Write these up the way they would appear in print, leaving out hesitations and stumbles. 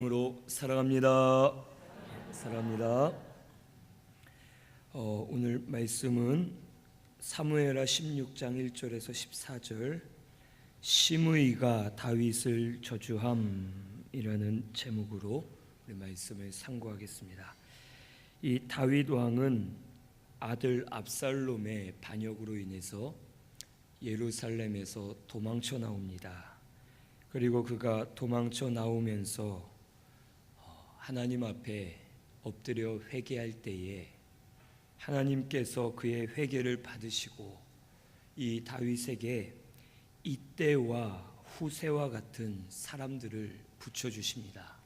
으로 사랑합니다. 사랑합니다. 오늘 말씀은 사무엘하 16장 1절에서 14절 시므이가 다윗을 저주함이라는 제목으로 우리 말씀을 상고하겠습니다. 이 다윗 왕은 아들 압살롬의 반역으로 인해서 예루살렘에서 도망쳐 나옵니다. 그리고 그가 도망쳐 나오면서 하나님 앞에 엎드려 회개할 때에 하나님께서 그의 회개를 받으시고 이 다윗에게 이때와 후세와 같은 사람들을 붙여주십니다.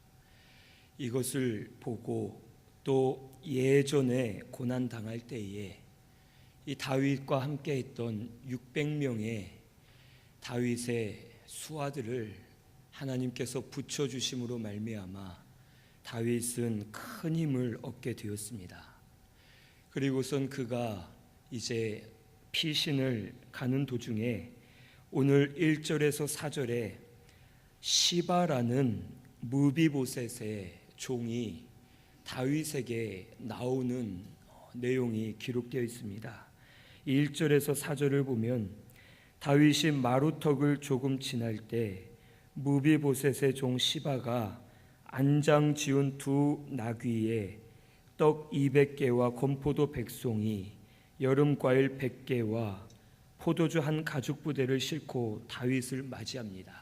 이것을 보고 또 예전에 고난당할 때에 이 다윗과 함께 했던 600명의 다윗의 수하들을 하나님께서 붙여주심으로 말미암아 다윗은 큰 힘을 얻게 되었습니다. 그리고선 그가 이제 피신을 가는 도중에 오늘 1절에서 4절에 시바라는 무비보셋의 종이 다윗에게 나오는 내용이 기록되어 있습니다. 1절에서 4절을 보면 다윗이 마루턱을 조금 지날 때 무비보셋의 종 시바가 안장 지은 두 나귀에 떡 200개와 건포도 100송이 여름과일 100개와 포도주 한 가죽 부대를 싣고 다윗을 맞이합니다.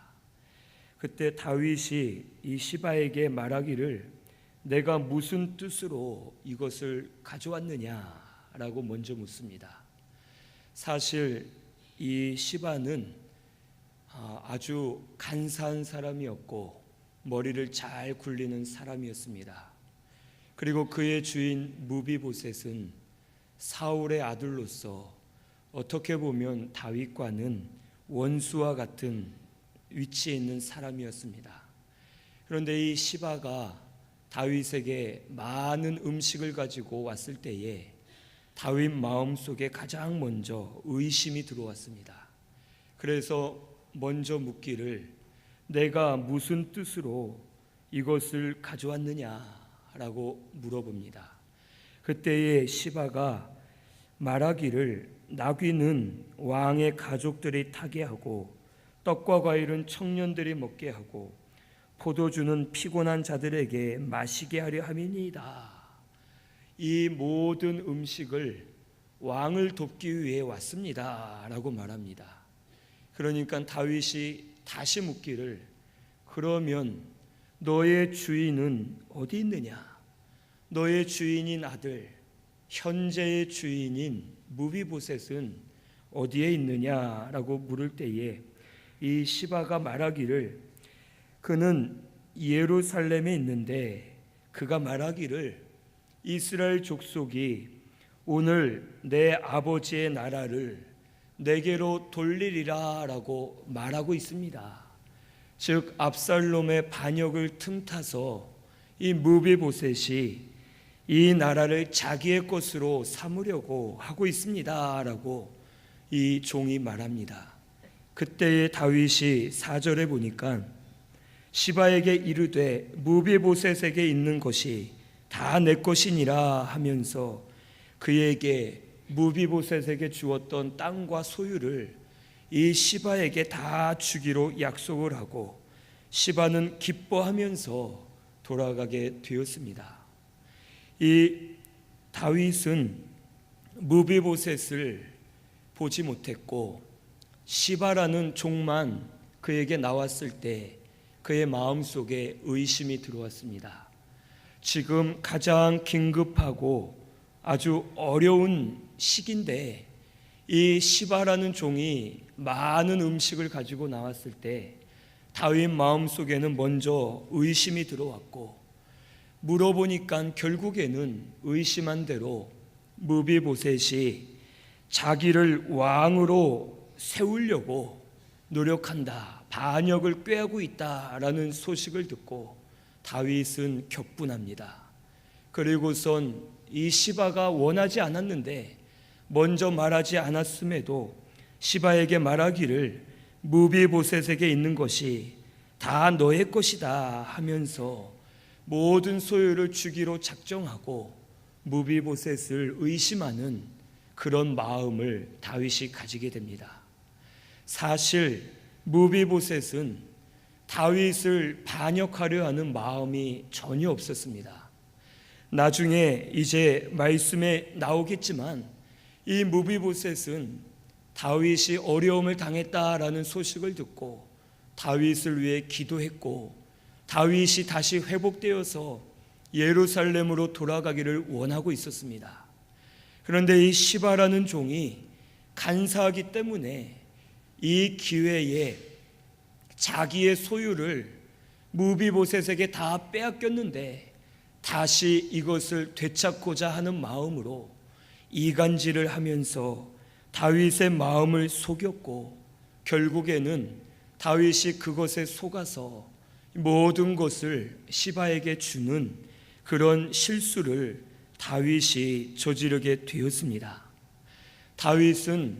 그때 다윗이 이 시바에게 말하기를 내가 무슨 뜻으로 이것을 가져왔느냐라고 먼저 묻습니다. 사실 이 시바는 아주 간사한 사람이었고 머리를 잘 굴리는 사람이었습니다. 그리고 그의 주인 무비보셋은 사울의 아들로서 어떻게 보면 다윗과는 원수와 같은 위치에 있는 사람이었습니다. 그런데 이 시바가 다윗에게 많은 음식을 가지고 왔을 때에 다윗 마음속에 가장 먼저 의심이 들어왔습니다. 그래서 먼저 묻기를 내가 무슨 뜻으로 이것을 가져왔느냐라고 물어봅니다. 그때에 시바가 말하기를 나귀는 왕의 가족들이 타게 하고 떡과 과일은 청년들이 먹게 하고 포도주는 피곤한 자들에게 마시게 하려 함이니이다. 이 모든 음식을 왕을 돕기 위해 왔습니다 라고 말합니다. 그러니까 다윗이 다시 묻기를 그러면 너의 주인은 어디 있느냐? 너의 주인인 아들 현재의 주인인 무비보셋은 어디에 있느냐라고 물을 때에 이 시바가 말하기를 그는 예루살렘에 있는데 그가 말하기를 이스라엘 족속이 오늘 내 아버지의 나라를 내게로 돌리리라 라고 말하고 있습니다. 즉 압살롬의 반역을 틈타서 이 무비보셋이 이 나라를 자기의 것으로 삼으려고 하고 있습니다 라고 이 종이 말합니다. 그때의 다윗이 4절에 보니까 시바에게 이르되 무비보셋에게 있는 것이 다 내 것이니라 하면서 그에게 무비보셋에게 주었던 땅과 소유를 이 시바에게 다 주기로 약속을 하고 시바는 기뻐하면서 돌아가게 되었습니다. 이 다윗은 무비보셋을 보지 못했고 시바라는 종만 그에게 나왔을 때 그의 마음속에 의심이 들어왔습니다. 지금 가장 긴급하고 아주 어려운 시기인데 이 시바라는 종이 많은 음식을 가지고 나왔을 때 다윗 마음속에는 먼저 의심이 들어왔고 물어보니까 결국에는 의심한 대로 무비보셋이 자기를 왕으로 세우려고 노력한다, 반역을 꾀하고 있다라는 소식을 듣고 다윗은 격분합니다. 그리고선 이 시바가 원하지 않았는데 먼저 말하지 않았음에도 시바에게 말하기를 무비보셋에게 있는 것이 다 너의 것이다 하면서 모든 소유를 주기로 작정하고 무비보셋을 의심하는 그런 마음을 다윗이 가지게 됩니다. 사실 무비보셋은 다윗을 반역하려 하는 마음이 전혀 없었습니다. 나중에 이제 말씀에 나오겠지만 이 무비보셋은 다윗이 어려움을 당했다라는 소식을 듣고 다윗을 위해 기도했고 다윗이 다시 회복되어서 예루살렘으로 돌아가기를 원하고 있었습니다. 그런데 이 시바라는 종이 간사하기 때문에 이 기회에 자기의 소유를 무비보셋에게 다 빼앗겼는데 다시 이것을 되찾고자 하는 마음으로 이간질을 하면서 다윗의 마음을 속였고 결국에는 다윗이 그것에 속아서 모든 것을 시바에게 주는 그런 실수를 다윗이 저지르게 되었습니다. 다윗은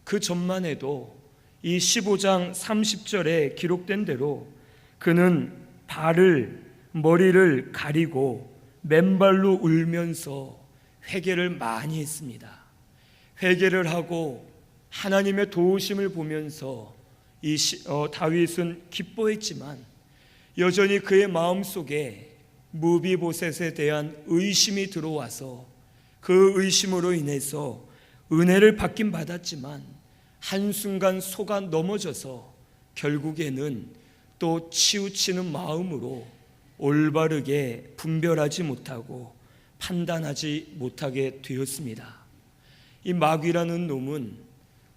그 전만 해도 이 15장 30절에 기록된 대로 그는 머리를 가리고 맨발로 울면서 회개를 많이 했습니다. 회개를 하고 하나님의 도우심을 보면서 다윗은 기뻐했지만 여전히 그의 마음속에 무비보셋에 대한 의심이 들어와서 그 의심으로 인해서 은혜를 받긴 받았지만 한순간 속아 넘어져서 결국에는 또 치우치는 마음으로 올바르게 분별하지 못하고 판단하지 못하게 되었습니다. 이 마귀라는 놈은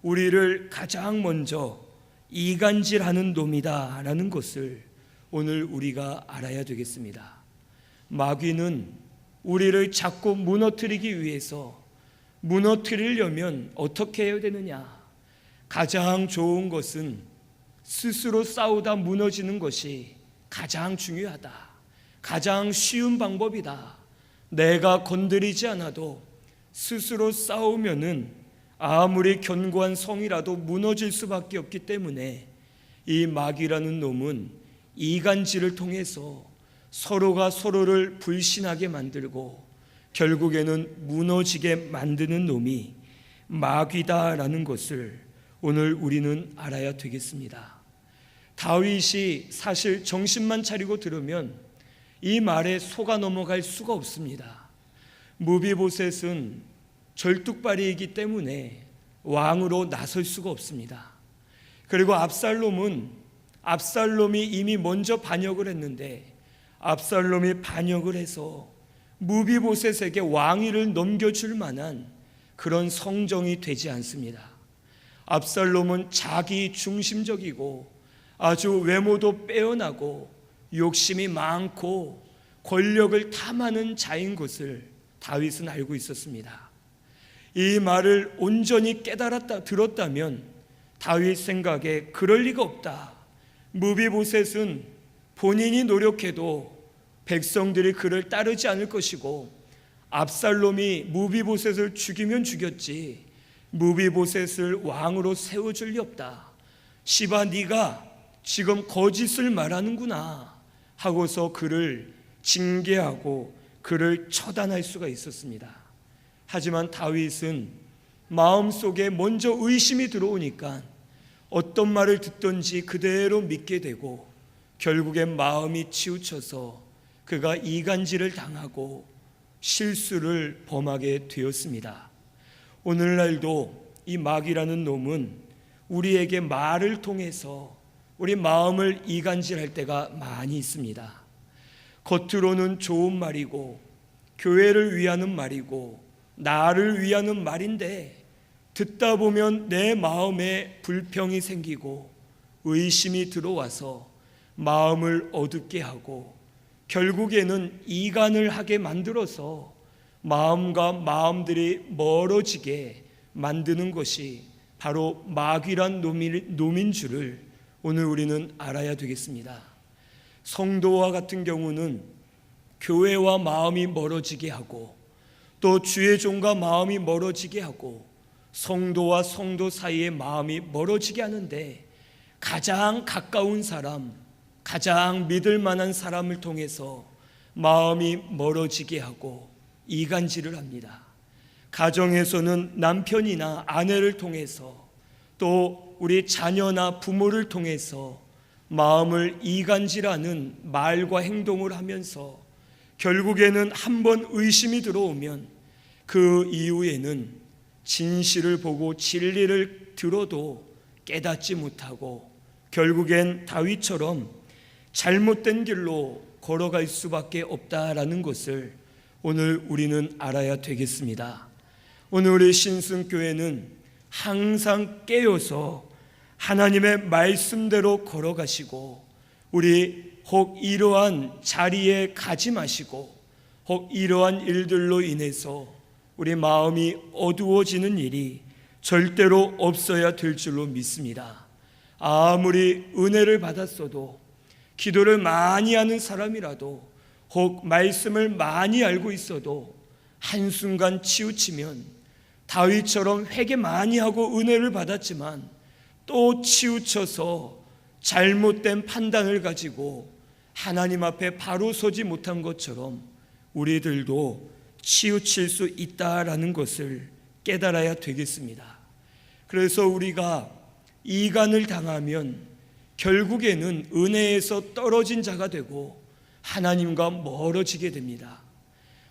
우리를 가장 먼저 이간질하는 놈이다라는 것을 오늘 우리가 알아야 되겠습니다. 마귀는 우리를 자꾸 무너뜨리기 위해서 무너뜨리려면 어떻게 해야 되느냐? 가장 좋은 것은 스스로 싸우다 무너지는 것이 가장 중요하다. 가장 쉬운 방법이다. 내가 건드리지 않아도 스스로 싸우면은 아무리 견고한 성이라도 무너질 수밖에 없기 때문에 이 마귀라는 놈은 이간질을 통해서 서로가 서로를 불신하게 만들고 결국에는 무너지게 만드는 놈이 마귀다라는 것을 오늘 우리는 알아야 되겠습니다. 다윗이 사실 정신만 차리고 들으면 이 말에 속아 넘어갈 수가 없습니다. 무비보셋은 절뚝발이이기 때문에 왕으로 나설 수가 없습니다. 그리고 압살롬이 이미 먼저 반역을 했는데 압살롬이 반역을 해서 무비보셋에게 왕위를 넘겨줄 만한 그런 성정이 되지 않습니다. 압살롬은 자기 중심적이고 아주 외모도 빼어나고 욕심이 많고 권력을 탐하는 자인 것을 다윗은 알고 있었습니다. 이 말을 온전히 들었다면 다윗 생각에 그럴 리가 없다. 무비보셋은 본인이 노력해도 백성들이 그를 따르지 않을 것이고 압살롬이 무비보셋을 죽이면 죽였지 무비보셋을 왕으로 세워줄 리 없다. 시바 네가 지금 거짓을 말하는구나 하고서 그를 징계하고 그를 처단할 수가 있었습니다. 하지만 다윗은 마음속에 먼저 의심이 들어오니까 어떤 말을 듣든지 그대로 믿게 되고 결국엔 마음이 치우쳐서 그가 이간질을 당하고 실수를 범하게 되었습니다. 오늘날도 이 마귀라는 놈은 우리에게 말을 통해서 우리 마음을 이간질할 때가 많이 있습니다. 겉으로는 좋은 말이고 교회를 위하는 말이고 나를 위하는 말인데 듣다 보면 내 마음에 불평이 생기고 의심이 들어와서 마음을 어둡게 하고 결국에는 이간을 하게 만들어서 마음과 마음들이 멀어지게 만드는 것이 바로 마귀란 놈인 줄을 오늘 우리는 알아야 되겠습니다. 성도와 같은 경우는 교회와 마음이 멀어지게 하고 또 주의 종과 마음이 멀어지게 하고 성도와 성도 사이의 마음이 멀어지게 하는데 가장 가까운 사람, 가장 믿을 만한 사람을 통해서 마음이 멀어지게 하고 이간질을 합니다. 가정에서는 남편이나 아내를 통해서 또 우리 자녀나 부모를 통해서 마음을 이간질하는 말과 행동을 하면서 결국에는 한번 의심이 들어오면 그 이후에는 진실을 보고 진리를 들어도 깨닫지 못하고 결국엔 다윗처럼 잘못된 길로 걸어갈 수밖에 없다라는 것을 오늘 우리는 알아야 되겠습니다. 오늘 우리 신승교회는 항상 깨어서 하나님의 말씀대로 걸어가시고 우리 혹 이러한 자리에 가지 마시고 혹 이러한 일들로 인해서 우리 마음이 어두워지는 일이 절대로 없어야 될 줄로 믿습니다. 아무리 은혜를 받았어도 기도를 많이 하는 사람이라도 혹 말씀을 많이 알고 있어도 한순간 치우치면 다윗처럼 회개 많이 하고 은혜를 받았지만 또 치우쳐서 잘못된 판단을 가지고 하나님 앞에 바로 서지 못한 것처럼 우리들도 치우칠 수 있다라는 것을 깨달아야 되겠습니다. 그래서 우리가 이간을 당하면 결국에는 은혜에서 떨어진 자가 되고 하나님과 멀어지게 됩니다.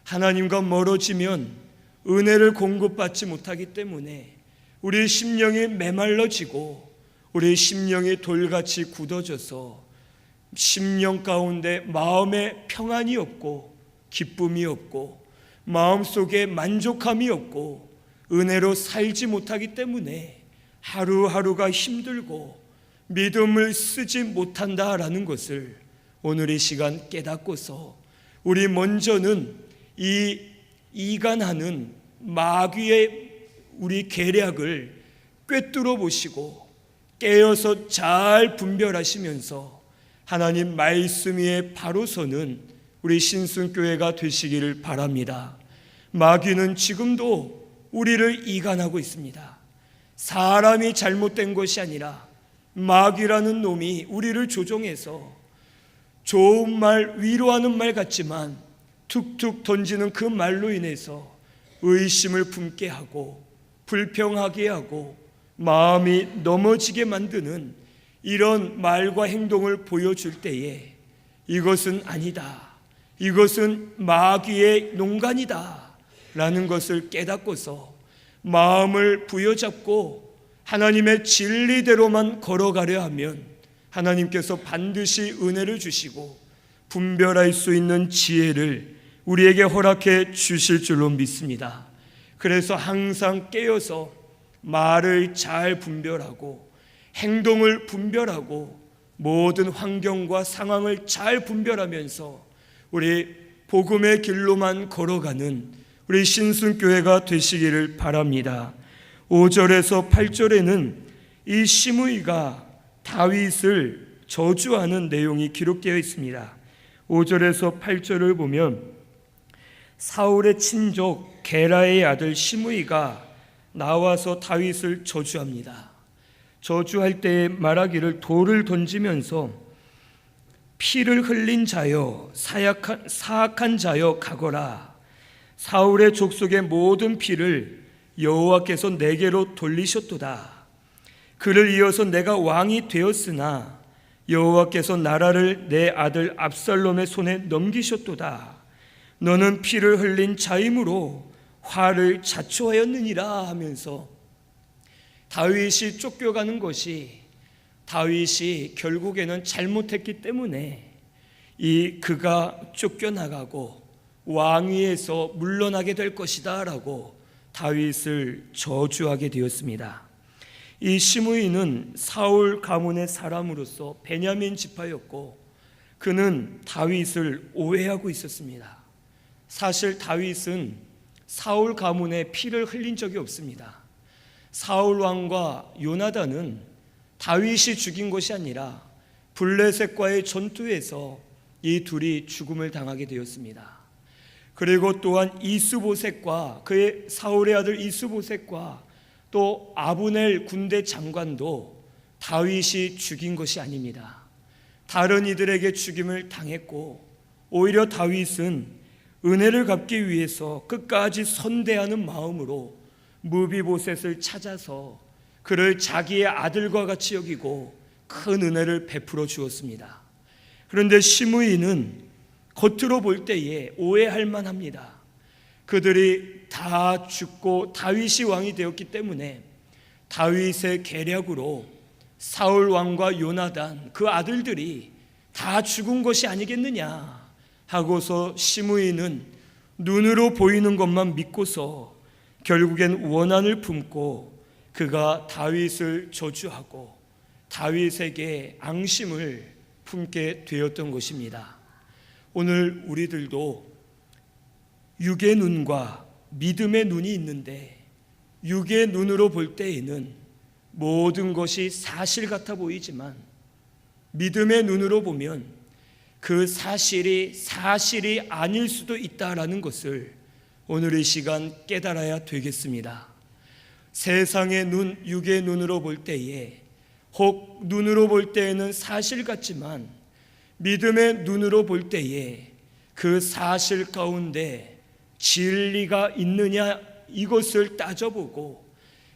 하나님과 멀어지면 은혜를 공급받지 못하기 때문에 우리 심령이 메말라지고 우리 심령이 돌같이 굳어져서 심령 가운데 마음에 평안이 없고 기쁨이 없고 마음속에 만족함이 없고 은혜로 살지 못하기 때문에 하루하루가 힘들고 믿음을 쓰지 못한다라는 것을 오늘 이 시간 깨닫고서 우리 먼저는 이 이간하는 마귀의 우리 계략을 꿰뚫어 보시고 깨어서 잘 분별하시면서 하나님 말씀 위에 바로 서는 우리 신승교회가 되시기를 바랍니다. 마귀는 지금도 우리를 이간하고 있습니다. 사람이 잘못된 것이 아니라 마귀라는 놈이 우리를 조종해서 좋은 말, 위로하는 말 같지만 툭툭 던지는 그 말로 인해서 의심을 품게 하고 불평하게 하고 마음이 넘어지게 만드는 이런 말과 행동을 보여줄 때에 이것은 아니다, 이것은 마귀의 농간이다 라는 것을 깨닫고서 마음을 부여잡고 하나님의 진리대로만 걸어가려 하면 하나님께서 반드시 은혜를 주시고 분별할 수 있는 지혜를 우리에게 허락해 주실 줄로 믿습니다. 그래서 항상 깨어서 말을 잘 분별하고 행동을 분별하고 모든 환경과 상황을 잘 분별하면서 우리 복음의 길로만 걸어가는 우리 신승교회가 되시기를 바랍니다. 5절에서 8절에는 이 시므이가 다윗을 저주하는 내용이 기록되어 있습니다. 5절에서 8절을 보면 사울의 친족 게라의 아들 시므이가 나와서 다윗을 저주합니다. 저주할 때에 말하기를 돌을 던지면서 피를 흘린 자여 사악한 자여 가거라. 사울의 족속의 모든 피를 여호와께서 내게로 돌리셨도다. 그를 이어서 내가 왕이 되었으나 여호와께서 나라를 내 아들 압살롬의 손에 넘기셨도다. 너는 피를 흘린 자이므로 화를 자초하였느니라 하면서 다윗이 쫓겨가는 것이 다윗이 결국에는 잘못했기 때문에 그가 쫓겨나가고 왕위에서 물러나게 될 것이다 라고 다윗을 저주하게 되었습니다. 이 시므이는 사울 가문의 사람으로서 베냐민 지파였고 그는 다윗을 오해하고 있었습니다. 사실 다윗은 사울 가문의 피를 흘린 적이 없습니다. 사울 왕과 요나단은 다윗이 죽인 것이 아니라 블레셋과의 전투에서 이 둘이 죽음을 당하게 되었습니다. 그리고 또한 이스보셋과 그의 사울의 아들 이스보셋과 또 아브넬 군대 장관도 다윗이 죽인 것이 아닙니다. 다른 이들에게 죽임을 당했고 오히려 다윗은 은혜를 갚기 위해서 끝까지 선대하는 마음으로 무비보셋을 찾아서 그를 자기의 아들과 같이 여기고 큰 은혜를 베풀어 주었습니다. 그런데 시므이는 겉으로 볼 때에 오해할 만합니다. 그들이 다 죽고 다윗이 왕이 되었기 때문에 다윗의 계략으로 사울 왕과 요나단 그 아들들이 다 죽은 것이 아니겠느냐 하고서 시므이는 눈으로 보이는 것만 믿고서 결국엔 원한을 품고 그가 다윗을 저주하고 다윗에게 앙심을 품게 되었던 것입니다. 오늘 우리들도 육의 눈과 믿음의 눈이 있는데 육의 눈으로 볼 때에는 모든 것이 사실 같아 보이지만 믿음의 눈으로 보면 그 사실이 아닐 수도 있다라는 것을 오늘 이 시간 깨달아야 되겠습니다. 세상의 눈, 육의 눈으로 볼 때에 혹 눈으로 볼 때에는 사실 같지만 믿음의 눈으로 볼 때에 그 사실 가운데 진리가 있느냐 이것을 따져보고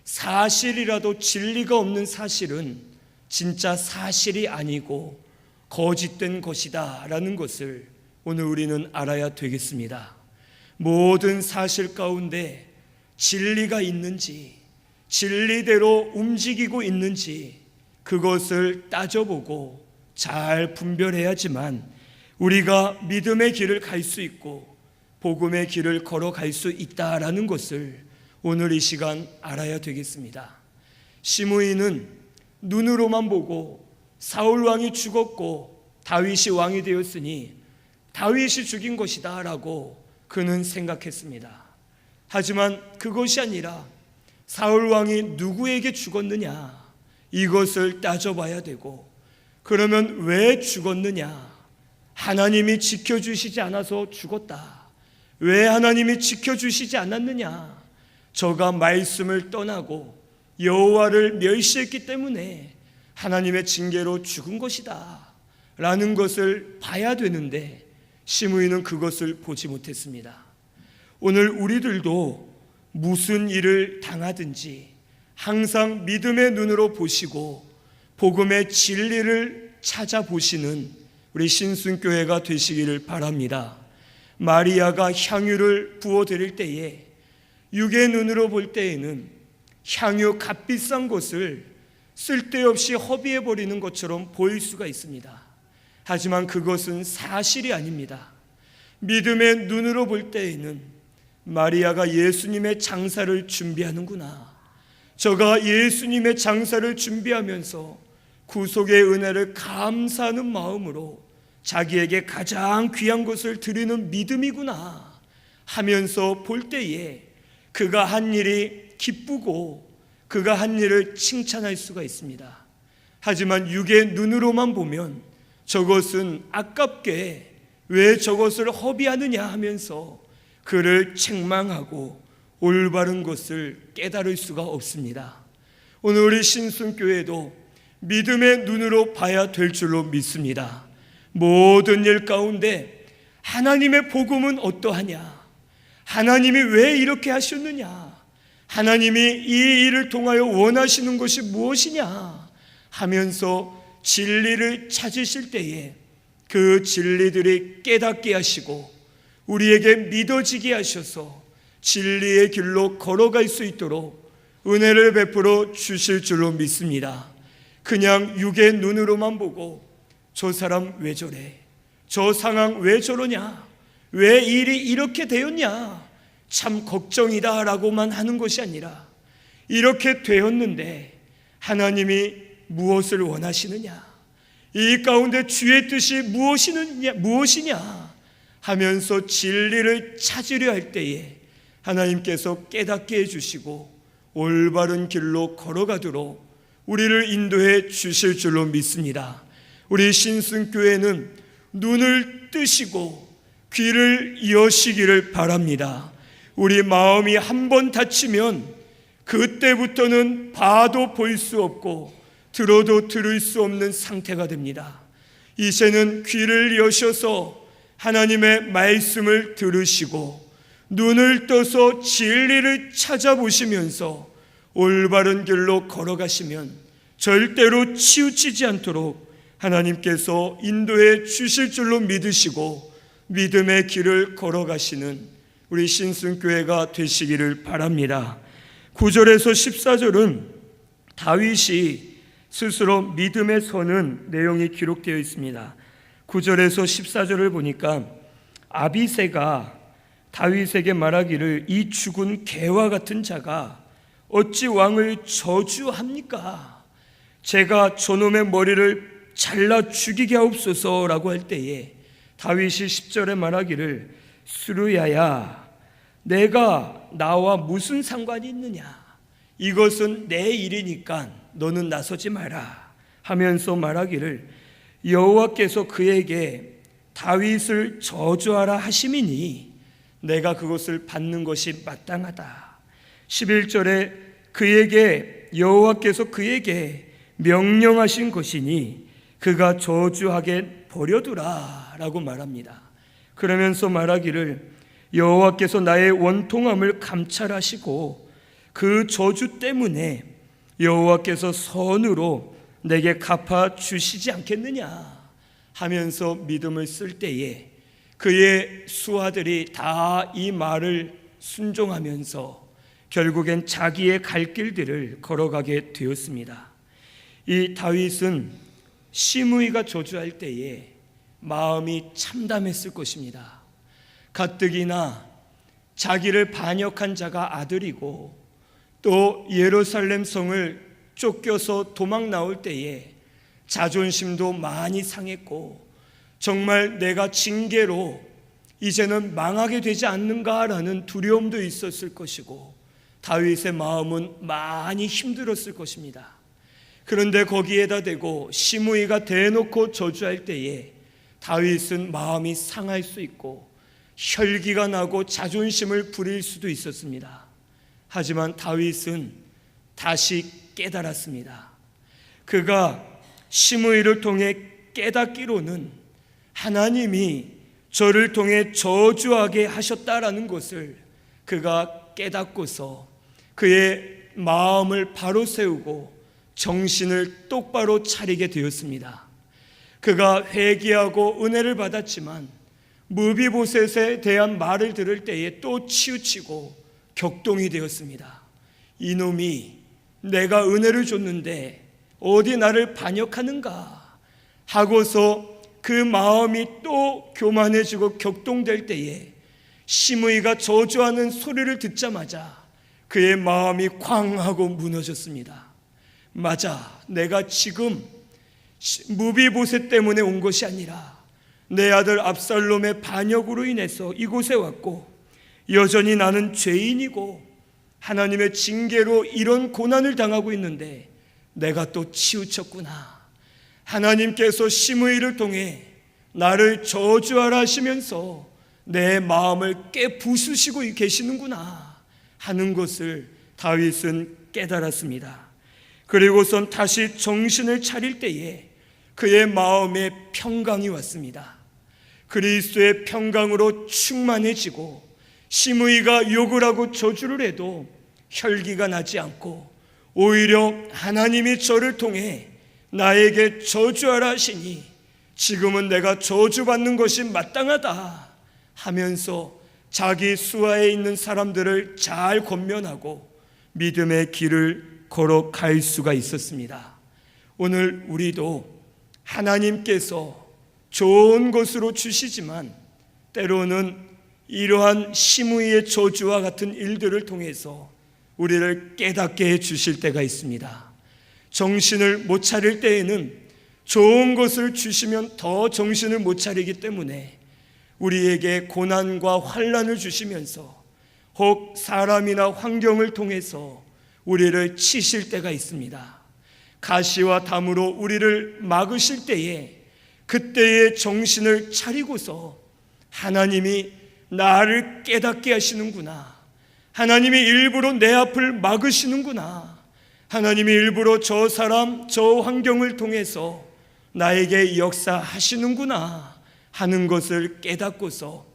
사실이라도 진리가 없는 사실은 진짜 사실이 아니고 거짓된 것이다 라는 것을 오늘 우리는 알아야 되겠습니다. 모든 사실 가운데 진리가 있는지 진리대로 움직이고 있는지 그것을 따져보고 잘 분별해야지만 우리가 믿음의 길을 갈 수 있고 복음의 길을 걸어갈 수 있다라는 것을 오늘 이 시간 알아야 되겠습니다. 시므이는 눈으로만 보고 사울 왕이 죽었고 다윗이 왕이 되었으니 다윗이 죽인 것이다 라고 그는 생각했습니다. 하지만 그것이 아니라 사울 왕이 누구에게 죽었느냐 이것을 따져봐야 되고 그러면 왜 죽었느냐 하나님이 지켜주시지 않아서 죽었다. 왜 하나님이 지켜주시지 않았느냐 저가 말씀을 떠나고 여호와를 멸시했기 때문에 하나님의 징계로 죽은 것이다 라는 것을 봐야 되는데 시므이는 그것을 보지 못했습니다. 오늘 우리들도 무슨 일을 당하든지 항상 믿음의 눈으로 보시고 복음의 진리를 찾아보시는 우리 신순교회가 되시기를 바랍니다. 마리아가 향유를 부어드릴 때에 육의 눈으로 볼 때에는 향유 값비싼 것을 쓸데없이 허비해버리는 것처럼 보일 수가 있습니다. 하지만 그것은 사실이 아닙니다. 믿음의 눈으로 볼 때에는 마리아가 예수님의 장사를 준비하는구나. 저가 예수님의 장사를 준비하면서 구속의 은혜를 감사하는 마음으로 자기에게 가장 귀한 것을 드리는 믿음이구나 하면서 볼 때에 그가 한 일이 기쁘고 그가 한 일을 칭찬할 수가 있습니다. 하지만 육의 눈으로만 보면 저것은 아깝게 왜 저것을 허비하느냐 하면서 그를 책망하고 올바른 것을 깨달을 수가 없습니다. 오늘 우리 신순교회도 믿음의 눈으로 봐야 될 줄로 믿습니다. 모든 일 가운데 하나님의 복음은 어떠하냐? 하나님이 왜 이렇게 하셨느냐? 하나님이 이 일을 통하여 원하시는 것이 무엇이냐? 하면서 진리를 찾으실 때에 그 진리들이 깨닫게 하시고 우리에게 믿어지게 하셔서 진리의 길로 걸어갈 수 있도록 은혜를 베풀어 주실 줄로 믿습니다. 그냥 육의 눈으로만 보고 저 사람 왜 저래? 저 상황 왜 저러냐? 왜 일이 이렇게 되었냐? 참 걱정이다 라고만 하는 것이 아니라 이렇게 되었는데 하나님이 무엇을 원하시느냐? 이 가운데 주의 뜻이 무엇이냐 하면서 진리를 찾으려 할 때에 하나님께서 깨닫게 해주시고 올바른 길로 걸어가도록 우리를 인도해 주실 줄로 믿습니다. 우리 신순교회는 눈을 뜨시고 귀를 여시기를 바랍니다. 우리 마음이 한번 닫히면 그때부터는 봐도 볼 수 없고 들어도 들을 수 없는 상태가 됩니다. 이제는 귀를 여셔서 하나님의 말씀을 들으시고 눈을 떠서 진리를 찾아보시면서 올바른 길로 걸어가시면 절대로 치우치지 않도록 하나님께서 인도해 주실 줄로 믿으시고 믿음의 길을 걸어가시는 우리 신승교회가 되시기를 바랍니다. 9절에서 14절은 다윗이 스스로 믿음에 서는 내용이 기록되어 있습니다. 9절에서 14절을 보니까 아비새가 다윗에게 말하기를 이 죽은 개와 같은 자가 어찌 왕을 저주합니까? 제가 저놈의 머리를 잘라 죽이게 하옵소서라고 할 때에 다윗이 10절에 말하기를 스루야야 내가 나와 무슨 상관이 있느냐? 이것은 내 일이니까 너는 나서지 마라 하면서 말하기를 여호와께서 그에게 다윗을 저주하라 하심이니 내가 그것을 받는 것이 마땅하다. 11절에 그에게 여호와께서 그에게 명령하신 것이니 그가 저주하게 버려두라 라고 말합니다. 그러면서 말하기를 여호와께서 나의 원통함을 감찰하시고 그 저주 때문에 여호와께서 선으로 내게 갚아 주시지 않겠느냐 하면서 믿음을 쓸 때에 그의 수하들이 다 이 말을 순종하면서 결국엔 자기의 갈 길들을 걸어가게 되었습니다. 이 다윗은 시므이가 저주할 때에 마음이 참담했을 것입니다. 가뜩이나 자기를 반역한 자가 아들이고 또 예루살렘 성을 쫓겨서 도망 나올 때에 자존심도 많이 상했고 정말 내가 징계로 이제는 망하게 되지 않는가라는 두려움도 있었을 것이고 다윗의 마음은 많이 힘들었을 것입니다. 그런데 거기에다 대고 시므이가 대놓고 저주할 때에 다윗은 마음이 상할 수 있고 혈기가 나고 자존심을 부릴 수도 있었습니다. 하지만 다윗은 다시 깨달았습니다. 그가 시므이를 통해 깨닫기로는 하나님이 저를 통해 저주하게 하셨다라는 것을 그가 깨닫고서 그의 마음을 바로 세우고 정신을 똑바로 차리게 되었습니다. 그가 회개하고 은혜를 받았지만 무비보셋에 대한 말을 들을 때에 또 치우치고 격동이 되었습니다. 이놈이 내가 은혜를 줬는데 어디 나를 반역하는가 하고서 그 마음이 또 교만해지고 격동될 때에 시므이가 저주하는 소리를 듣자마자 그의 마음이 쾅 하고 무너졌습니다. 맞아, 내가 지금 무비보셋 때문에 온 것이 아니라 내 아들 압살롬의 반역으로 인해서 이곳에 왔고 여전히 나는 죄인이고 하나님의 징계로 이런 고난을 당하고 있는데 내가 또 치우쳤구나. 하나님께서 시므이를 통해 나를 저주하라 하시면서 내 마음을 깨부수시고 계시는구나 하는 것을 다윗은 깨달았습니다. 그리고선 다시 정신을 차릴 때에 그의 마음에 평강이 왔습니다. 그리스도의 평강으로 충만해지고 시므이가 욕을 하고 저주를 해도 혈기가 나지 않고 오히려 하나님이 저를 통해 나에게 저주하라 하시니 지금은 내가 저주받는 것이 마땅하다 하면서 자기 수하에 있는 사람들을 잘 권면하고 믿음의 길을 걸어갈 수가 있었습니다. 오늘 우리도 하나님께서 좋은 것으로 주시지만 때로는 이러한 시므이의 저주와 같은 일들을 통해서 우리를 깨닫게 해주실 때가 있습니다. 정신을 못 차릴 때에는 좋은 것을 주시면 더 정신을 못 차리기 때문에 우리에게 고난과 환난을 주시면서 혹 사람이나 환경을 통해서 우리를 치실 때가 있습니다. 가시와 담으로 우리를 막으실 때에 그때의 정신을 차리고서 하나님이 나를 깨닫게 하시는구나, 하나님이 일부러 내 앞을 막으시는구나, 하나님이 일부러 저 사람 저 환경을 통해서 나에게 역사하시는구나 하는 것을 깨닫고서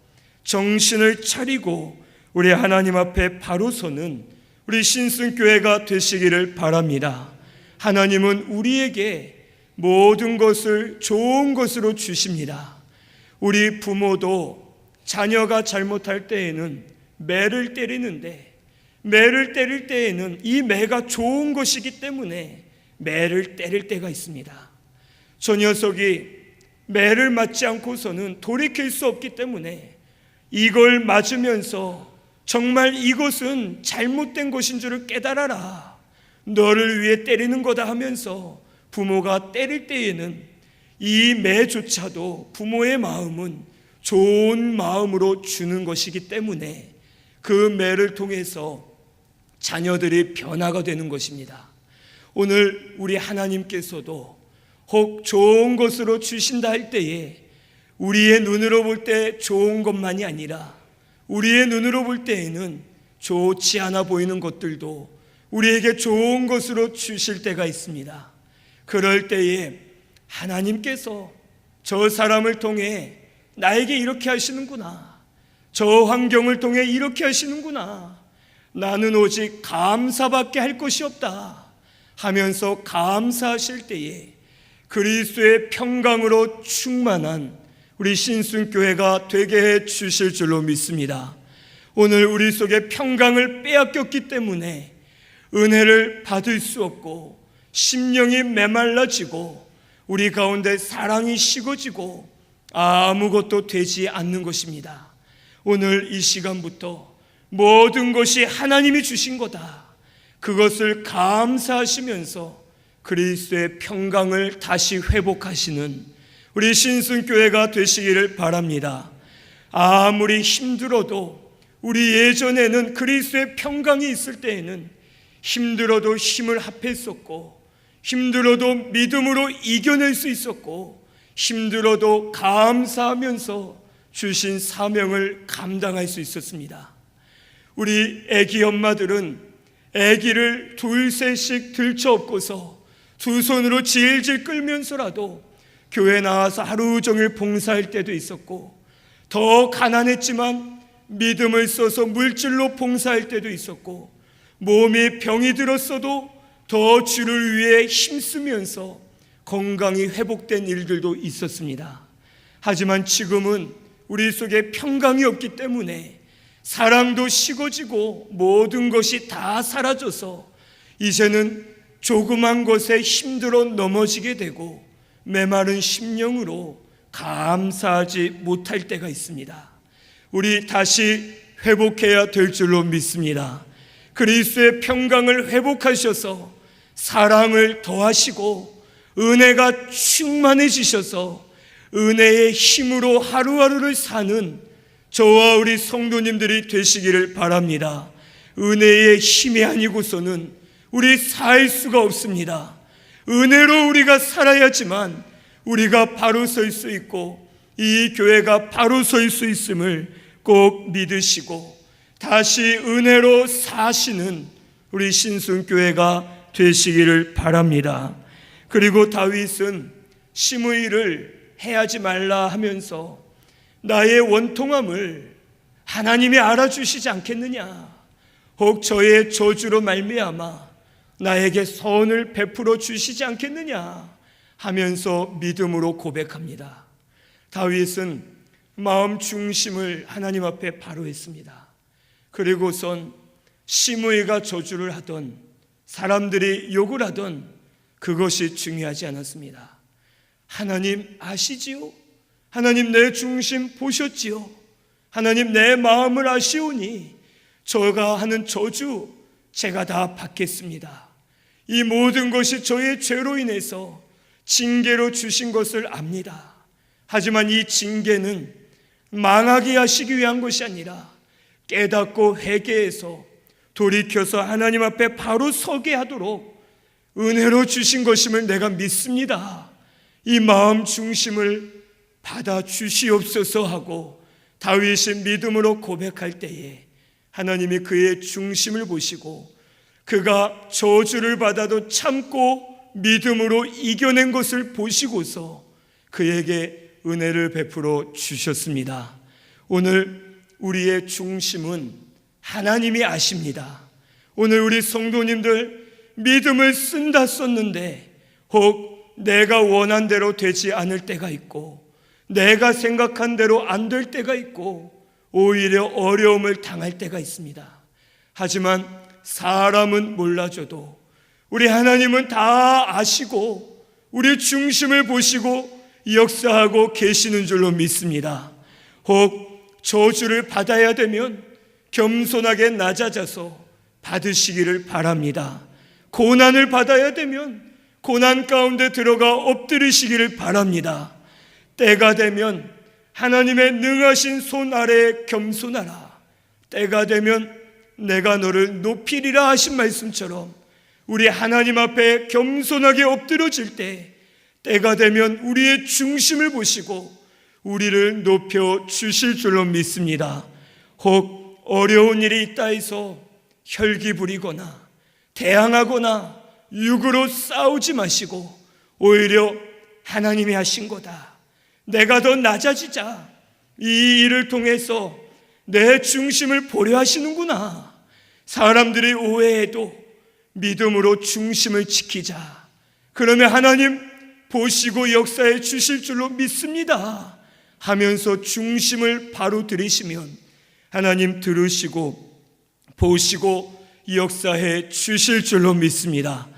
정신을 차리고 우리 하나님 앞에 바로 서는 우리 신승교회가 되시기를 바랍니다. 하나님은 우리에게 모든 것을 좋은 것으로 주십니다. 우리 부모도 자녀가 잘못할 때에는 매를 때리는데, 매를 때릴 때에는 이 매가 좋은 것이기 때문에 매를 때릴 때가 있습니다. 저 녀석이 매를 맞지 않고서는 돌이킬 수 없기 때문에 이걸 맞으면서 정말 이것은 잘못된 것인 줄을 깨달아라, 너를 위해 때리는 거다 하면서 부모가 때릴 때에는 이 매조차도 부모의 마음은 좋은 마음으로 주는 것이기 때문에 그 매를 통해서 자녀들이 변화가 되는 것입니다. 오늘 우리 하나님께서도 혹 좋은 것으로 주신다 할 때에 우리의 눈으로 볼 때 좋은 것만이 아니라 우리의 눈으로 볼 때에는 좋지 않아 보이는 것들도 우리에게 좋은 것으로 주실 때가 있습니다. 그럴 때에 하나님께서 저 사람을 통해 나에게 이렇게 하시는구나, 저 환경을 통해 이렇게 하시는구나, 나는 오직 감사밖에 할 것이 없다 하면서 감사하실 때에 그리스도의 평강으로 충만한 우리 신순교회가 되게 해 주실 줄로 믿습니다. 오늘 우리 속에 평강을 빼앗겼기 때문에 은혜를 받을 수 없고 심령이 메말라지고 우리 가운데 사랑이 식어지고 아무것도 되지 않는 것입니다. 오늘 이 시간부터 모든 것이 하나님이 주신 거다, 그것을 감사하시면서 그리스도의 평강을 다시 회복하시는 우리 신승교회가 되시기를 바랍니다. 아무리 힘들어도 우리 예전에는 그리스도의 평강이 있을 때에는 힘들어도 힘을 합했었고, 힘들어도 믿음으로 이겨낼 수 있었고, 힘들어도 감사하면서 주신 사명을 감당할 수 있었습니다. 우리 아기 엄마들은 아기를 둘셋씩 들쳐업고서 두 손으로 질질 끌면서라도 교회 나와서 하루 종일 봉사할 때도 있었고, 더 가난했지만 믿음을 써서 물질로 봉사할 때도 있었고, 몸에 병이 들었어도 더 주를 위해 힘쓰면서 건강이 회복된 일들도 있었습니다. 하지만 지금은 우리 속에 평강이 없기 때문에 사랑도 식어지고 모든 것이 다 사라져서 이제는 조그만 것에 힘들어 넘어지게 되고 메마른 심령으로 감사하지 못할 때가 있습니다. 우리 다시 회복해야 될 줄로 믿습니다. 그리스도의 평강을 회복하셔서 사랑을 더하시고 은혜가 충만해지셔서 은혜의 힘으로 하루하루를 사는 저와 우리 성도님들이 되시기를 바랍니다. 은혜의 힘이 아니고서는 우리 살 수가 없습니다. 은혜로 우리가 살아야지만 우리가 바로 설 수 있고 이 교회가 바로 설 수 있음을 꼭 믿으시고 다시 은혜로 사시는 우리 신순교회가 되시기를 바랍니다. 그리고 다윗은 시므이를 해하지 말라 하면서 나의 원통함을 하나님이 알아주시지 않겠느냐, 혹 저의 저주로 말미암아 나에게 선을 베풀어 주시지 않겠느냐 하면서 믿음으로 고백합니다. 다윗은 마음 중심을 하나님 앞에 바로 했습니다. 그리고선 시므이가 저주를 하던, 사람들이 욕을 하던 그것이 중요하지 않았습니다. 하나님 아시지요? 하나님 내 중심 보셨지요? 하나님 내 마음을 아시오니 저가 하는 저주 제가 다 받겠습니다. 이 모든 것이 저의 죄로 인해서 징계로 주신 것을 압니다. 하지만 이 징계는 망하게 하시기 위한 것이 아니라 깨닫고 회개해서 돌이켜서 하나님 앞에 바로 서게 하도록 은혜로 주신 것임을 내가 믿습니다. 이 마음 중심을 받아 주시옵소서 하고 다윗이 믿음으로 고백할 때에 하나님이 그의 중심을 보시고 그가 저주를 받아도 참고 믿음으로 이겨낸 것을 보시고서 그에게 은혜를 베풀어 주셨습니다. 오늘 우리의 중심은 하나님이 아십니다. 오늘 우리 성도님들 믿음을 쓴다 썼는데 혹 내가 원한 대로 되지 않을 때가 있고 내가 생각한 대로 안 될 때가 있고 오히려 어려움을 당할 때가 있습니다. 하지만 사람은 몰라줘도 우리 하나님은 다 아시고 우리 중심을 보시고 역사하고 계시는 줄로 믿습니다. 혹 저주를 받아야 되면 겸손하게 낮아져서 받으시기를 바랍니다. 고난을 받아야 되면 고난 가운데 들어가 엎드리시기를 바랍니다. 때가 되면 하나님의 능하신 손 아래에 겸손하라. 때가 되면 내가 너를 높이리라 하신 말씀처럼 우리 하나님 앞에 겸손하게 엎드려질 때 때가 되면 우리의 중심을 보시고 우리를 높여 주실 줄로 믿습니다. 혹 어려운 일이 있다 해서 혈기 부리거나 대항하거나 육으로 싸우지 마시고 오히려 하나님이 하신 거다. 내가 더 낮아지자. 이 일을 통해서 내 중심을 보려 하시는구나. 사람들이 오해해도 믿음으로 중심을 지키자. 그러면 하나님 보시고 역사해 주실 줄로 믿습니다 하면서 중심을 바로 들이시면 하나님 들으시고 보시고 역사해 주실 줄로 믿습니다.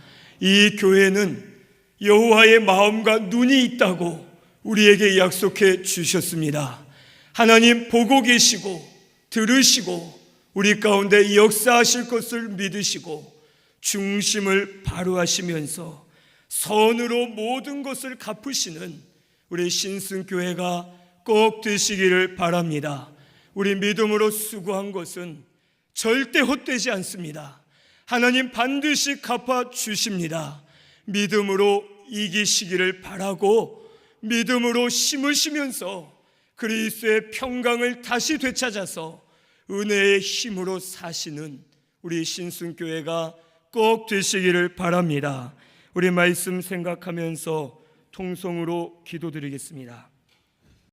이 교회는 여호와의 마음과 눈이 있다고 우리에게 약속해 주셨습니다. 하나님 보고 계시고 들으시고 우리 가운데 역사하실 것을 믿으시고 중심을 바로 하시면서 선으로 모든 것을 갚으시는 우리 신승교회가 꼭 되시기를 바랍니다. 우리 믿음으로 수고한 것은 절대 헛되지 않습니다. 하나님 반드시 갚아주십니다. 믿음으로 이기시기를 바라고 믿음으로 심으시면서 그리스도의 평강을 다시 되찾아서 은혜의 힘으로 사시는 우리 신승교회가 꼭 되시기를 바랍니다. 우리 말씀 생각하면서 통성으로 기도드리겠습니다.